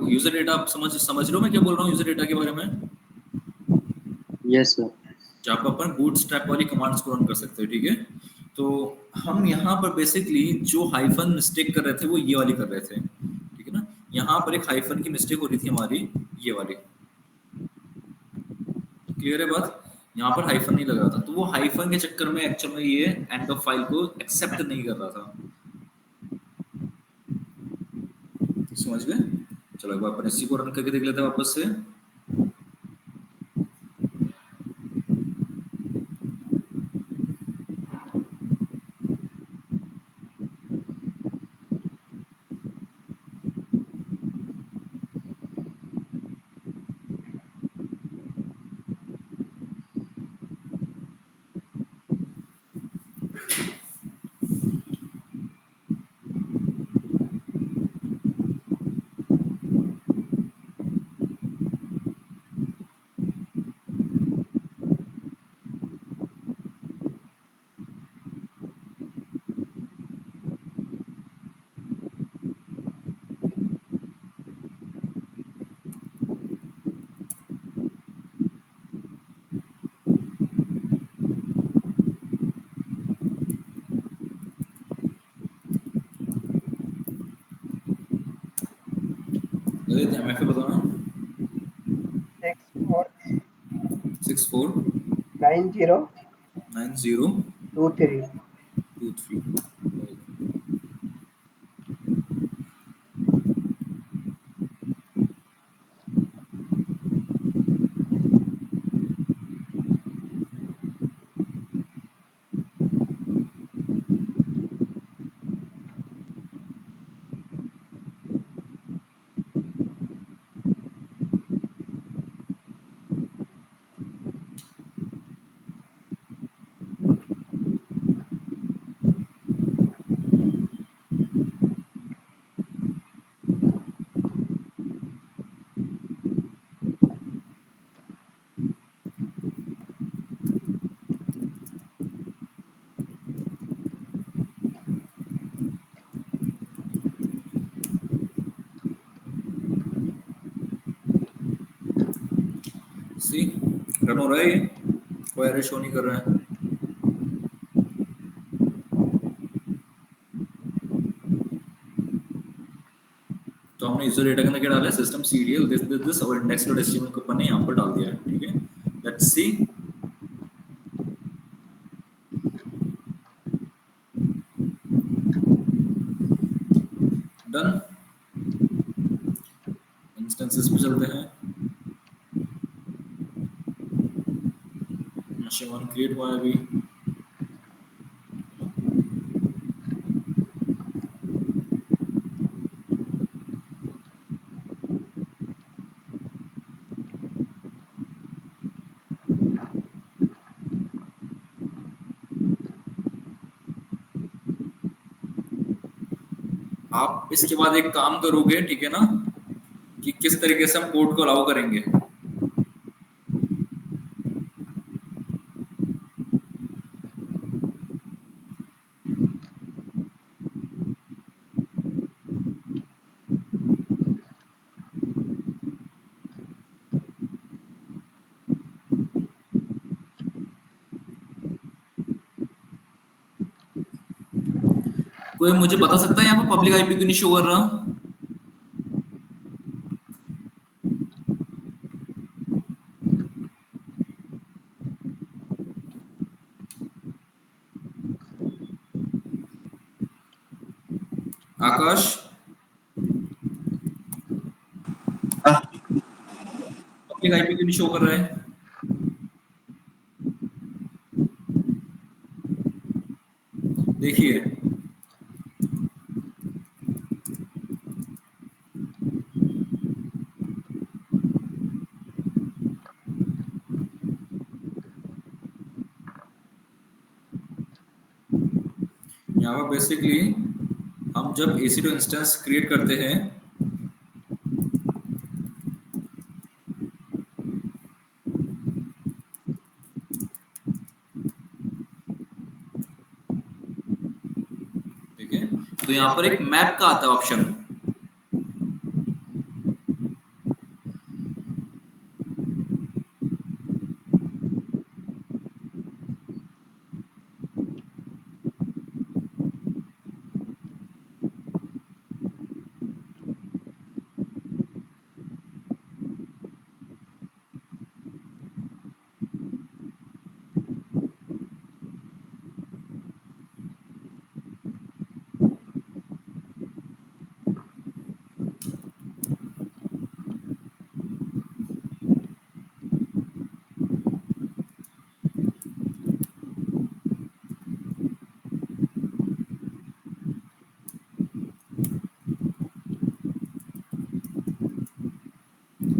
User data आप समझ रहे हो मैं क्या बोल रहा हूँ यूजर डेटा के बारे में? Yes sir. जहाँ पर अपन बूटस्ट्रैप वाली कमांड्स को रन कर सकते हैं, ठीक है। तो हम यहाँ पर बेसिकली जो हाइफन मिस्टेक कर रहे थे वो ये वाली कर रहे थे, ठीक है ना। यहाँ पर एक हाइफन की मिस्टेक हो रही थी हमारी, ये वाली। क्लियर है बात? यहाँ पर हाइफन नहीं लग रहा था, तो वो हाइफन के चक्कर में एक्चुअल में ये एंड ऑफ फाइल को एक्सेप्ट नहीं कर रहा था। समझ गए? चलो एक बार अपन इसी को रन करके देख लेते हैं वापस से। MFA बताना। 64 90 90 23 23। सी रन हो रहा है, ये कोई एरर शो नहीं कर रहा है। तो हमने यूजर डेटा के अंदर क्या डाला है, सिस्टम सीरियल दिस और index.html को अपन ने यहाँ पर डाल दिया है, ठीक है। Let's see. डन। इंस्टेंसेस पे चलते हैं। मशीन 1 क्रिएट हुआ है अभी। आप इसके बाद एक काम करोगे, ठीक है ना, कि किस तरीके से हम कोड को अलाउ करेंगे। कोई मुझे बता सकता है यहाँ पर पब्लिक आईपी क्यों नहीं शो कर रहा? आकाश पब्लिक आईपी क्यों नहीं शो कर रहा है? देखिए यहाँ पर बेसिकली हम जब EC2 इंस्टेंस क्रिएट करते हैं, ठीक है, तो यहाँ पर एक मैप का आता है option,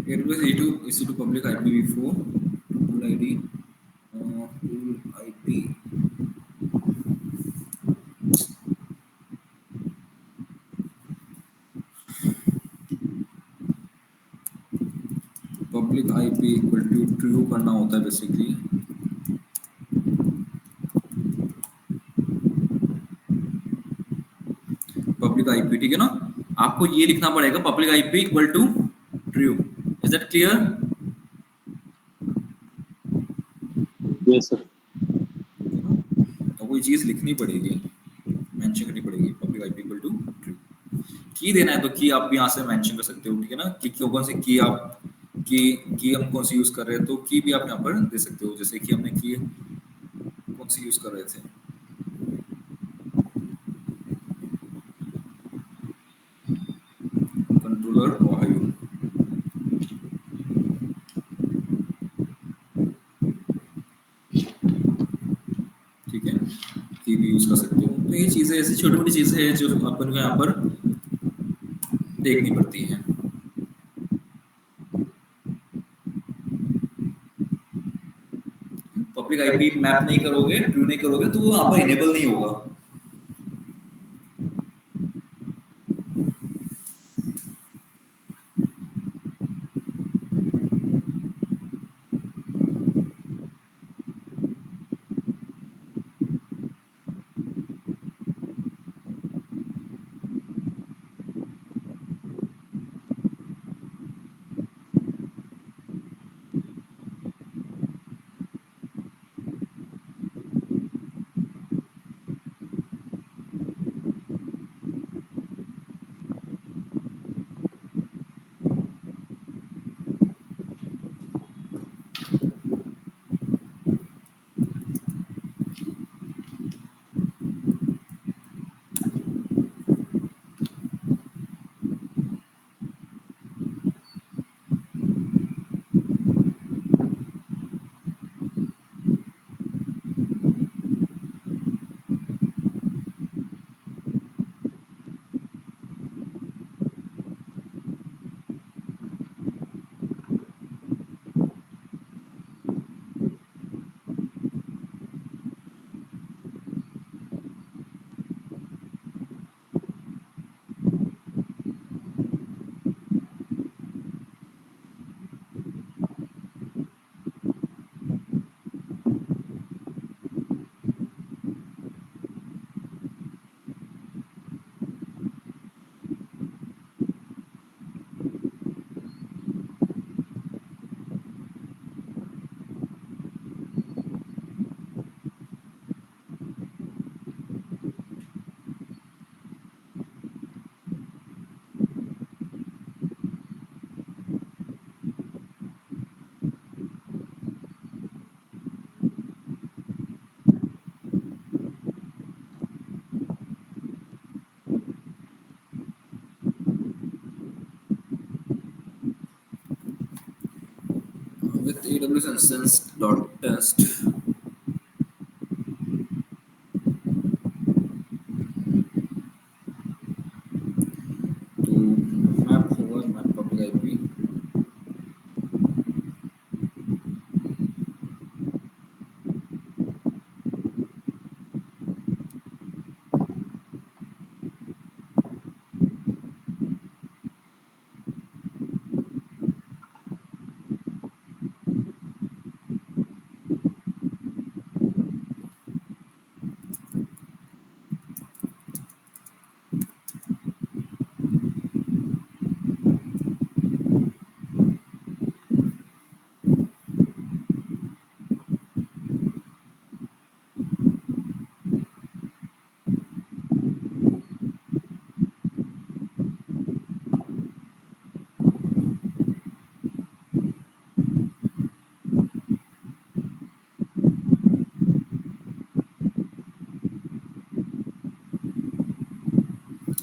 AWS EC2 public IPv4 pool ID pool IP public IP equal to true करना होता है बेसिकली। पब्लिक आईपी ठीक है ना, आपको ये लिखना पड़ेगा public IP equal to true. Is that clear? Yes sir. तो कोई चीज लिखनी पड़ेगी, मेंशन करनी पड़ेगी public IP equal to true. की देना है तो की आप यहाँ से मेंशन कर सकते हो, ठीक है ना, कि कौन सी की आप की हम कौन सी यूज कर रहे हैं, तो की भी आप यहाँ पर दे सकते हो, जैसे कि हमने की कौन सी यूज कर रहे थे। कंट्रोलर ओहायो, ठीक है, की भी यूज कर सकते हो। तो ये चीजें ऐसी छोटी मोटी चीजें हैं जो अपन को यहाँ पर देखनी पड़ती है। पब्लिक आईपी मैप नहीं करोगे, ट्रू नहीं करोगे तो वो यहाँ पर इनेबल नहीं होगा। With AWS instance dot test, तो मैप होगा मैप पब्लिक आईपी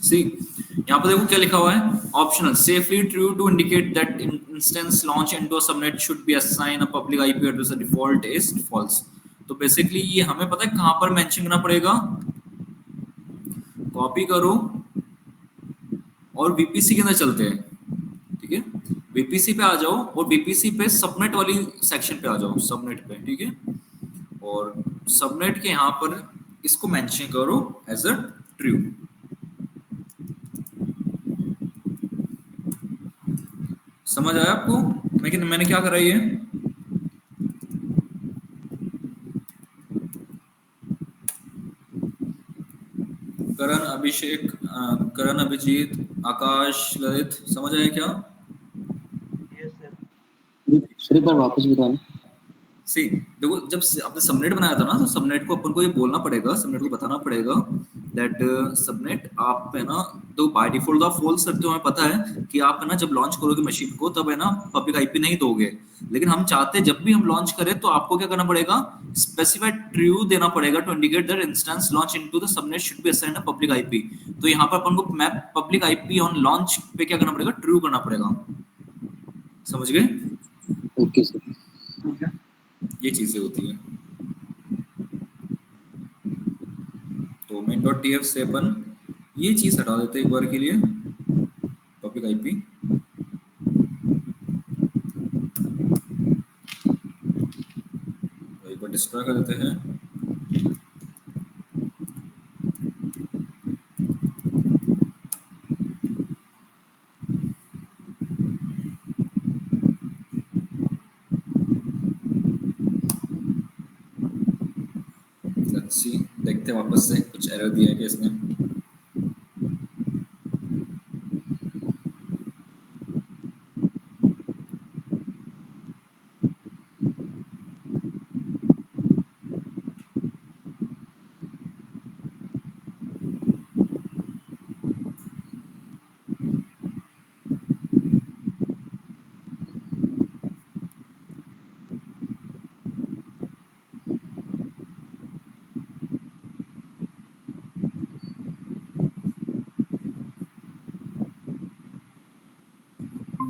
सी यहाँ पर देखो क्या लिखा हुआ है, optional safely true to indicate that instance launch into a subnet should be assign a public IP address, the default is false. तो बेसिकली ये हमें पता है कहाँ पर मेंशन करना पड़ेगा, कॉपी करो और वीपीसी के अंदर चलते हैं, ठीक है, VPC पे आ जाओ और VPC पे सबनेट वाली सेक्शन पे आ जाओ, सबनेट पे, ठीक है। और सबनेट के यहाँ पर इसको मेंशन करो एज अ ट्रू। समझ आया आपको? मैंने क्या करा ये? करण, अभिषेक, करण, अभिजीत, आकाश, ललित, समझ आया क्या? Yes sir. फिर एक बार वापस बताना। सी देखो, जब आपने सबनेट बनाया था ना, तो सबनेट को अपन को ये बोलना पड़ेगा, सबनेट को बताना पड़ेगा दैट सबनेट आप है ना, तो बाय डिफॉल्ट आप फॉल्स रखते हो, हमें पता है कि आप है ना जब लॉन्च करोगे मशीन को तब है ना पब्लिक आईपी नहीं दोगे, लेकिन हम चाहते हैं जब भी हम लॉन्च करें तो आपको क्या करना पड़ेगा, स्पेसिफाइड ट्रू देना पड़ेगा to indicate that instance launch into the subnet should be assigned a public IP. तो यहाँ पर अपन को map public IP on launch पे क्या करना पड़ेगा, ट्रू करना पड़ेगा। समझ गए? Okay sir. ये चीजें होती है। तो main.tf से अपन ये चीज हटा देते हैं एक बार के लिए, पब्लिक आईपी। एक बार डिस्ट्रॉय कर देते हैं। लेट्स सी, देखते हैं वापस से कुछ एरर दिया है क्या इसने।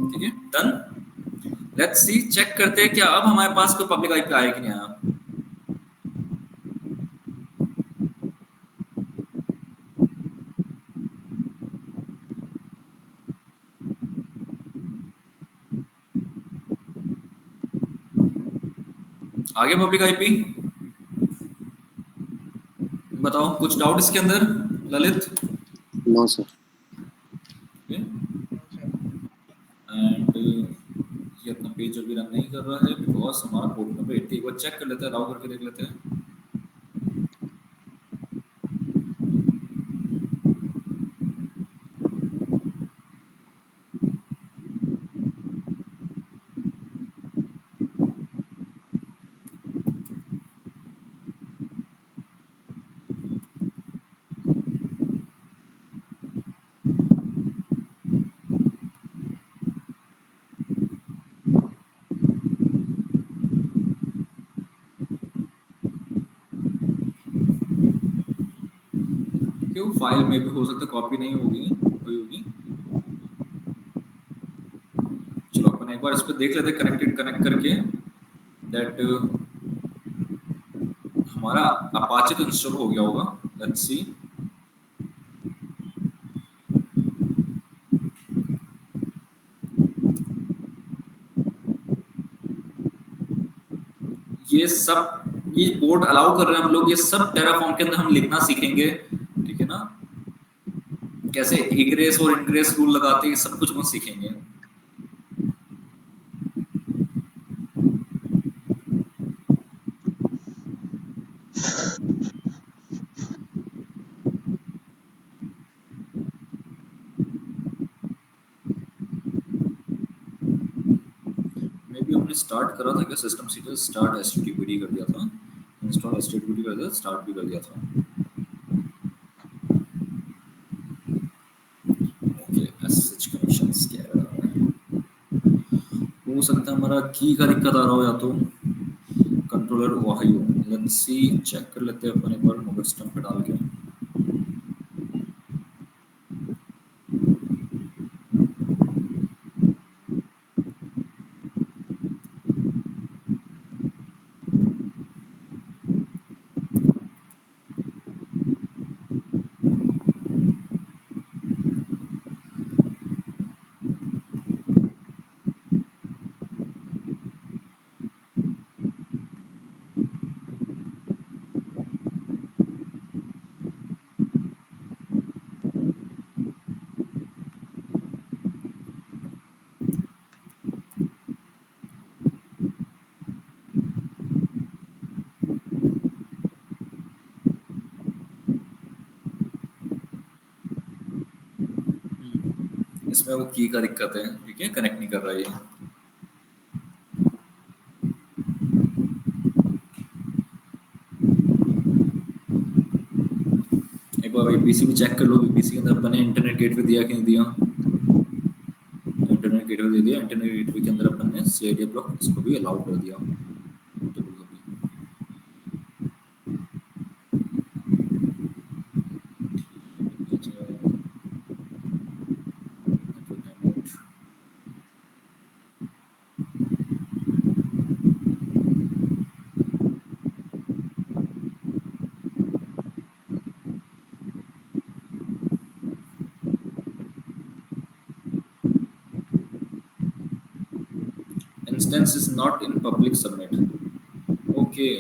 ठीक है, डन। लेट्स सी, चेक करते हैं क्या अब हमारे पास कोई पब्लिक आईपी आया कि नहीं आया। आगे पब्लिक आईपी बताओ, कुछ डाउट इसके अंदर ललित? No sir. एंड ये अपना पेज अभी रन नहीं कर रहा है बिकॉज हमारा पोर्ट नंबर 80, एक बार चेक कर लेते हैं, अलाउ करके देख लेते हैं। क्यों, फाइल में भी हो सकता है कॉपी नहीं होगी, कोई होगी। चलो अपन एक बार इस पे देख लेते हैं, कनेक्ट करके दैट हमारा अपाचे तो इंस्टॉल हो गया होगा। Let's see. ये सब, ये बोर्ड अलाउ कर रहे हैं हम लोग, ये सब टेराफॉर्म के अंदर हम लिखना सीखेंगे, ठीक है ना, कैसे इग्रेस और इनग्रेस रूल लगाते हैं, सब कुछ हम सीखेंगे। मे बी हमने स्टार्ट करा था क्या, सिस्टम सीटर स्टार्ट एचटीटीपी कर दिया था, इंस्टॉल एचटीटीपी कर दिया, स्टार्ट भी कर दिया था। ओके, एसएसएच कनेक्शंस क्या है, हो सकता है हमारा की का दिक्कत आ रहा हो या तो controller Ohio. Let's see, check कर लेते हैं अपन एक बार मोबाइल सिस्टम पे डाल के। इसमें वो की का दिक्कत है, ठीक है, कनेक्ट नहीं कर रहा है ये। एक बार वीपीसी भी चेक कर लो, वीपीसी के अंदर अपने इंटरनेट गेटवे दिया कि नहीं दिया। इंटरनेट गेटवे दे दिया, इंटरनेट गेटवे के अंदर अपन ने सीआईडी ब्लॉक इसको भी अलाउ कर दिया। Instance is not in public subnet. Okay.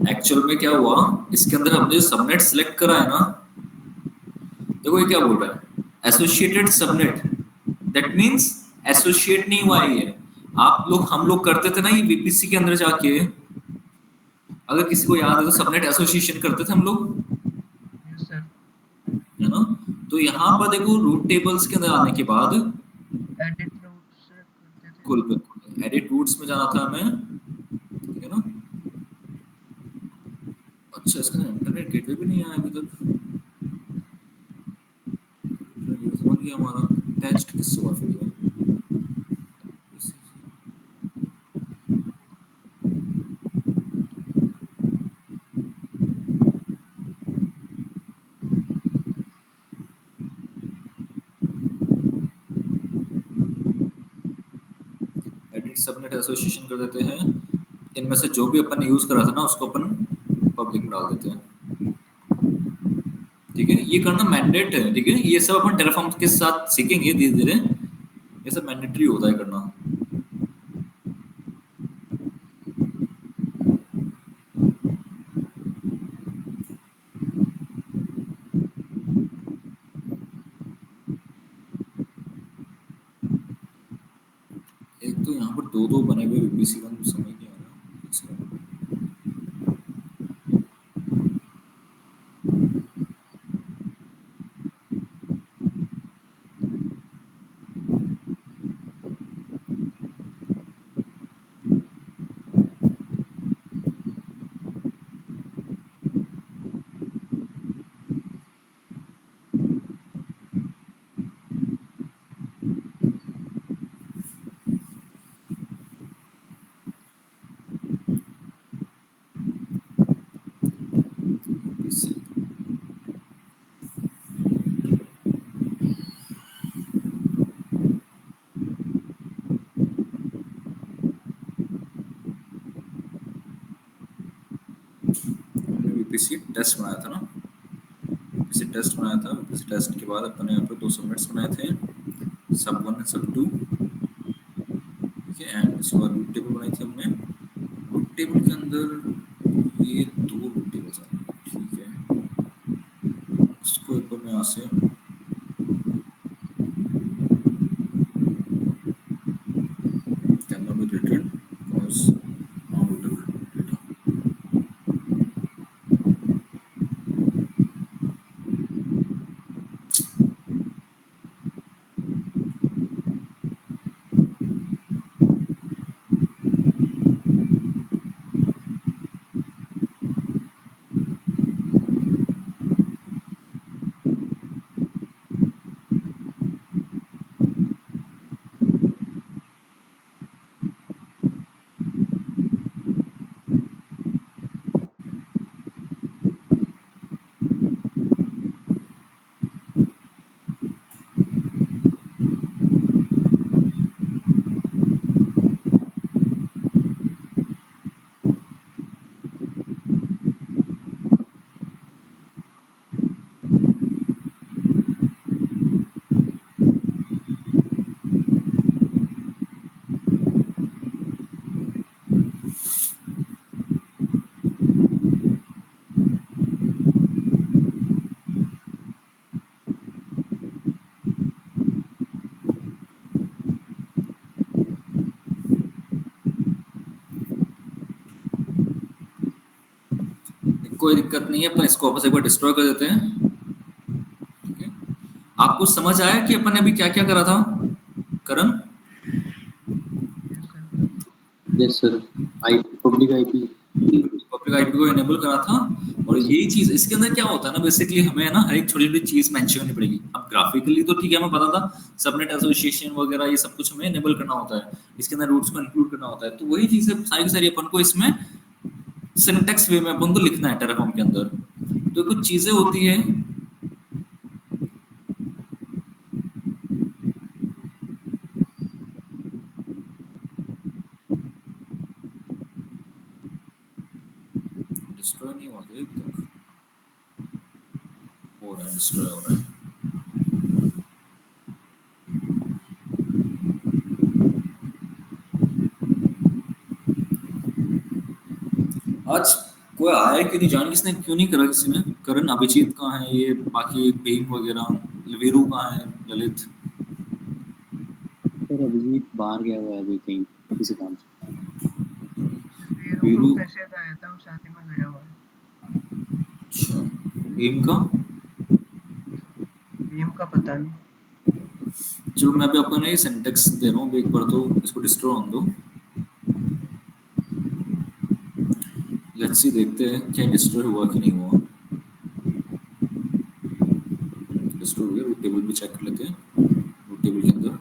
Actual में क्या हुआ, इसके अंदर हमने जो सबनेट सिलेक्ट करा है ना, देखो ये क्या बोल रहा है, associated subnet, that means associate नहीं हुआ है ये। आप लोग, हम लोग करते थे ना ये वीपीसी के अंदर जाके, अगर किसी को याद है तो सबनेट एसोसिएशन करते थे हम लोग, Yes, sir. है ना। तो यहाँ पर देखो रूट टेबल्स के अंदर आने के बाद Edit routes करते थे. बिल्कुल बिल्कुल एडिट रूट्स में जाना था हमें, ठीक है ना। अच्छा, इसका इंटरनेट गेटवे भी नहीं आया अभी तक, ये समझ गया हमारा टेस्ट किससे हुआ फिर ये। एडिट सबनेट एसोसिएशन कर देते हैं, इनमें से जो भी अपन ने यूज करा था ना उसको अपन पब्लिक में डाल देते हैं, ठीक है। ये करना मैंडेट है, ठीक है, ये सब अपन टेराफॉर्म के साथ सीखेंगे धीरे धीरे, ये सब मैंडेटरी होता है करना। एक तो यहाँ पर दो दो बने हुए वीपीसी वन समझ नहीं आ रहा इसका। वीपीसी टेस्ट बनाया था ना, वीपीसी टेस्ट बनाया था, वीपीसी टेस्ट के बाद अपन ने यहाँ पर दो सबनेट्स बनाए थे, सब वन सब टू, ठीक है। एंड इसके बाद रूट टेबल बनाई थी हमने, रूट टेबल के अंदर ये दो रूट टेबल्स आ रहे हैं, ठीक है। इसको एक बार मैं यहाँ से cannot be written because non-routable data. कोई दिक्कत नहीं है, अपन इसको वापस एक बार डिस्ट्रॉय कर देते हैं। ठीक है, आपको समझ आया कि अपन ने अभी क्या क्या करा था करण? Yes, sir. यस सर, आई पब्लिक आईपी पब्लिक आईपी को इनेबल करा था। और यही चीज इसके अंदर क्या होता है ना, बेसिकली हमें ना हर एक छोटी छोटी चीज मेंशन करनी पड़ेगी। अब ग्राफिकली तो ठीक है, हमें पता था सबनेट एसोसिएशन वगैरह ये सब कुछ हमें इनेबल करना होता है, इसके अंदर रूट्स को इंक्लूड करना होता है। तो वही चीजें सारी की सारी अपन को इसमें सिंटैक्स वे में अपन को लिखना है टेराफॉर्म के अंदर। तो कुछ चीजें होती है डिस्ट्रॉय नहीं हुआ था अभी तक, हो रहा है डिस्ट्रॉय हो रहा है। आज कोई आया कि नहीं जान, किसने क्यों नहीं करा किसी ने? करण, अभिजीत कहाँ है, ये बाकी भीम वगैरह, वीरू कहाँ है, ललित? सर अभिजीत बाहर गया हुआ है अभी कहीं किसी काम से। वीरू को मैसेज आया था, वो शादी में गया हुआ है। अच्छा, भीम का? भीम का पता नहीं। चलो मैं भी आपको ना सिंटैक्स दे रहा हूँ एक बार, तो इसको डिस्ट्रॉय होने दो। लेट्स सी, देखते हैं क्या डिस्ट्रॉय हुआ कि नहीं हुआ। डिस्ट्रॉय हो गया, रूट टेबल भी चेक कर लेते हैं। रूट टेबल के अंदर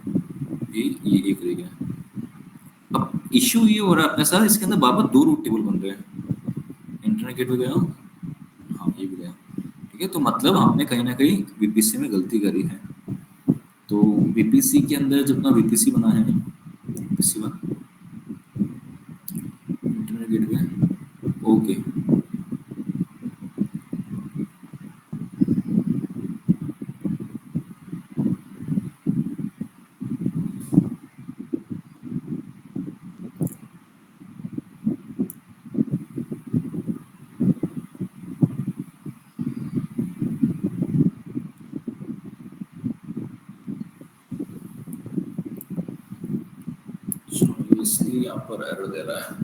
ये एक रह गया। अब इशू ये हो रहा है अपने साथ, इसके अंदर बाबा 2 रूट टेबल बन रहे हैं। इंटरनेट गेटवे गया, हाँ ये भी गया। ठीक है, तो मतलब हमने कहीं ना कहीं वीपीसी में गलती करी है। तो वीपीसी के अंदर जब अपना वीपीसी बना है, वीपीसी बना इंटरनेट गेटवे, ओके। इसलिए यहाँ पर एरर दे रहा है।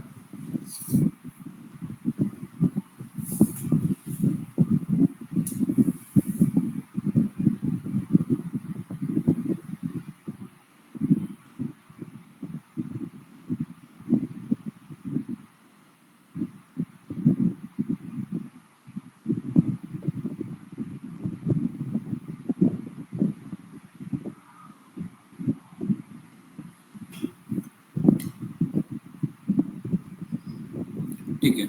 ठीक है,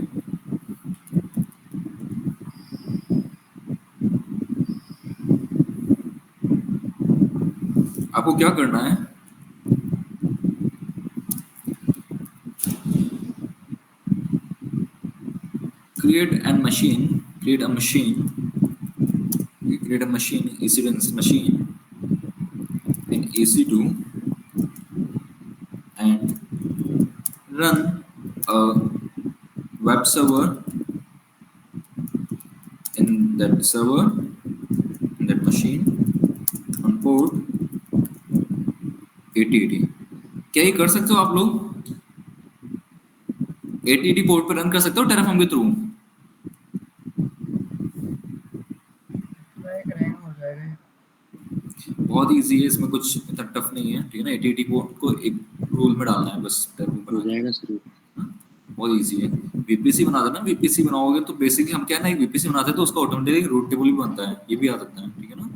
आपको क्या करना है, create a machine incidence machine in EC2 and run a web server in that server, in that machine on port 8080। क्या ये कर सकते हो आप लोग? 8080 पोर्ट पर रन कर सकते हो टेराफॉर्म के थ्रू? ट्राई करेंगे, हो जाएगा। बहुत इजी है, इसमें कुछ इतना टफ नहीं है। ठीक है ना, 8080 पोर्ट को एक रूल में डालना है बस, हो जाएगा सर। बहुत इजी है। वीपीसी बना देना, वीपीसी बनाओगे तो बेसिकली हम क्या है ना, एक वीपीसी बनाते हैं तो उसका ऑटोमेटिकली रूट टेबल भी बनता है, ये भी आ सकता है। ठीक है ना,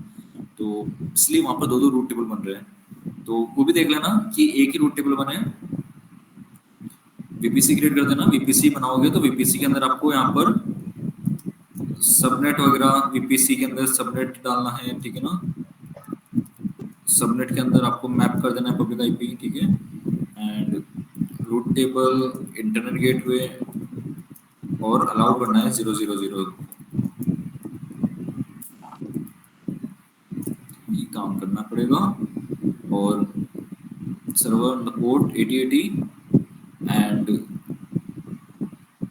तो इसलिए वहां पर 2 रूट टेबल बन रहे हैं, तो वो भी देख लेना कि एक ही रूट टेबल बने। वीपीसी क्रिएट कर देना, वीपीसी बनाओगे तो वीपीसी के अंदर आपको यहाँ पर सबनेट वगैरह, वीपीसी के अंदर सबनेट डालना है। ठीक है ना, सबनेट के अंदर आपको मैप कर देना है पब्लिक आईपी। ठीक है, and route table, internet gateway और अलाउ करना है 000। ये काम करना पड़ेगा। और server port 8080 and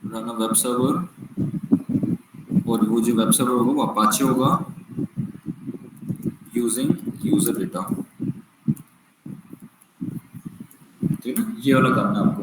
run a web server, और वो जो वेब सर्वर होगा वो अपाचे होगा यूजिंग यूजर डेटा। ठीक है ना, ये वाला करना है आपको।